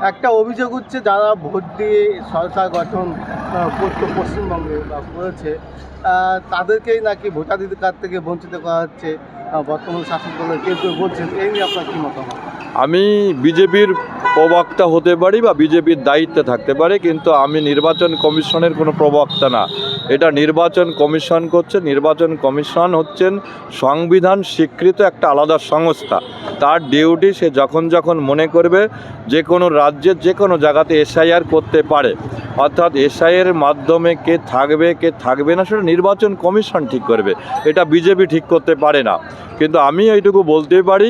একটা অভিযোগ হচ্ছে যারা ভোট দিয়ে সরকার গঠন করতো পশ্চিমবঙ্গে বা করেছে তাদেরকেই নাকি ভোটাধিকার থেকে বঞ্চিত করা হচ্ছে বর্তমান শাসক দলের কেউ কেউ বলছেন। এই নিয়ে আপনার কী মতামত? আমি বিজেপির প্রবক্তা হতে পারি বা বিজেপির দায়িত্বে থাকতে পারি, কিন্তু আমি নির্বাচন কমিশনের কোনো প্রবক্তা না। এটা নির্বাচন কমিশন করছে। নির্বাচন কমিশন হচ্ছেন সংবিধান স্বীকৃত একটা আলাদা সংস্থা। তার ডিউটি সে যখন যখন মনে করবে যে কোনো রাজ্যের যে কোনো জায়গাতে এসআইআর করতে পারে, অর্থাৎ এসআইয়ের মাধ্যমে কে থাকবে না সেটা নির্বাচন কমিশন ঠিক করবে, এটা বিজেপি ঠিক করতে পারে না। কিন্তু আমি এইটুকু বলতে পারি,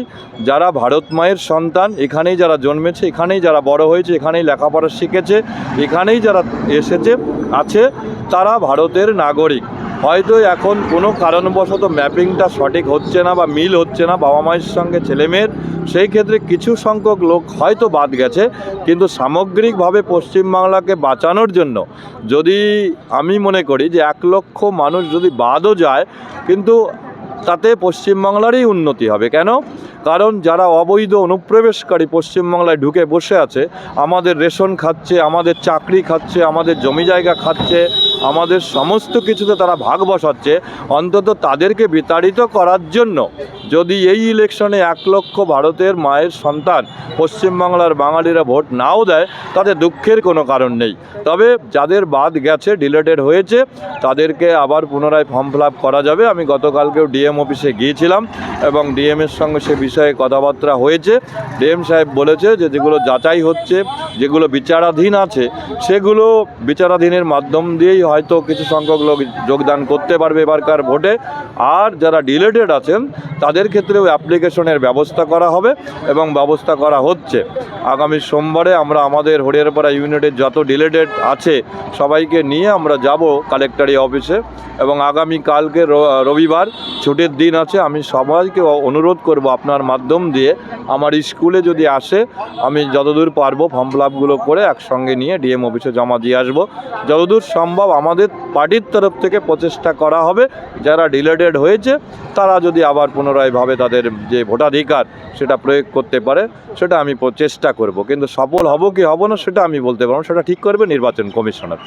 যারা ভারত মায়ের সন্তান, এখানেই যারা জন্মেছে, এখানেই যারা বড় হয়েছে, এখানেই লেখাপড়া শিখেছে, এখানেই যারা আছে, তারা ভারতের নাগরিক। হয়তো এখন কোনো কারণবশত ম্যাপিংটা সঠিক হচ্ছে না বা মিল হচ্ছে না বাবা মায়ের সঙ্গে ছেলেমেয়ের, সেই ক্ষেত্রে কিছু সংখ্যক লোক হয়তো বাদ গেছে, কিন্তু সামগ্রিকভাবে পশ্চিমবাংলাকে বাঁচানোর জন্য যদি আমি মনে করি যে 1 লক্ষ মানুষ যদি বাদও যায়, কিন্তু তাতে পশ্চিমবাংলারই উন্নতি হবে। কেন? কারণ যারা অবৈধ অনুপ্রবেশকারী পশ্চিমবাংলায় ঢুকে বসে আছে, আমাদের রেশন খাচ্ছে, আমাদের চাকরি খাচ্ছে, আমাদের জমি জায়গা খাচ্ছে, আমাদের সমস্ত কিছুতে তারা ভাগ বসাচ্ছে, অন্তত তাদেরকে বিতাড়িত করার জন্য যদি এই ইলেকশনে 1 লক্ষ ভারতের মায়ের সন্তান পশ্চিমবাংলার বাঙালিরা ভোট নাও দেয়, তাতে দুঃখের কোনো কারণ নেই। তবে যাদের বাদ গেছে, ডিলেটেড হয়েছে, তাদেরকে আবার পুনরায় ফর্ম ফিল আপ করা যাবে। আমি গতকালকেও ডিএম অফিসে গিয়েছিলাম এবং ডিএমের সঙ্গে সে বিষয়ে কথাবার্তা হয়েছে। ডিএম সাহেব বলেছে যে যেগুলো যাচাই হচ্ছে, যেগুলো বিচারাধীন আছে, সেগুলো বিচারাধীনের মাধ্যম দিয়েই হয়তো কিছু সংখ্যক লোক যোগদান করতে পারবে এবারকার ভোটে। আর যারা ডিলেটেড আছেন তাদের ক্ষেত্রেও অ্যাপ্লিকেশনের ব্যবস্থা করা হবে এবং ব্যবস্থা করা হচ্ছে। আগামী সোমবারে আমরা আমাদের হরিয়ারপাড়া ইউনিটের যত ডিলেটেড আছে সবাইকে নিয়ে আমরা যাব কালেক্টরি অফিসে, এবং আগামী কালকে রবিবার ছুটির দিন আছে। আমি সবাইকে অনুরোধ করব আপনার মাধ্যম দিয়ে আমার স্কুলে যদি আসে, আমি যতদূর পারবো ফর্ম ফিল আপগুলো করে একসঙ্গে নিয়ে ডিএম অফিসে জমা দিয়ে আসবো। যতদূর সম্ভব আমাদের পার্টির তরফ থেকে প্রচেষ্টা করা হবে, যারা ডিলেটেড হয়েছে তারা যদি আবার পুনরায়ভাবে তাদের যে ভোটাধিকার সেটা প্রয়োগ করতে পারে, সেটা আমি চেষ্টা করব। কিন্তু সফল হব কি হব না সেটা আমি বলতে পারবো, সেটা ঠিক করবে নির্বাচন কমিশনার।